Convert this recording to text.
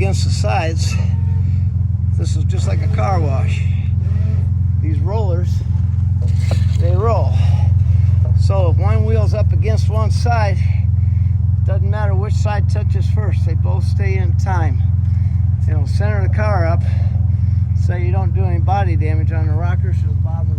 against the sides, this is just like a car wash. These rollers, they roll. So if one wheel's up against one side, doesn't matter which side touches first, they both stay in time. It'll center the car up so you don't do any body damage on the rockers or the bottom of the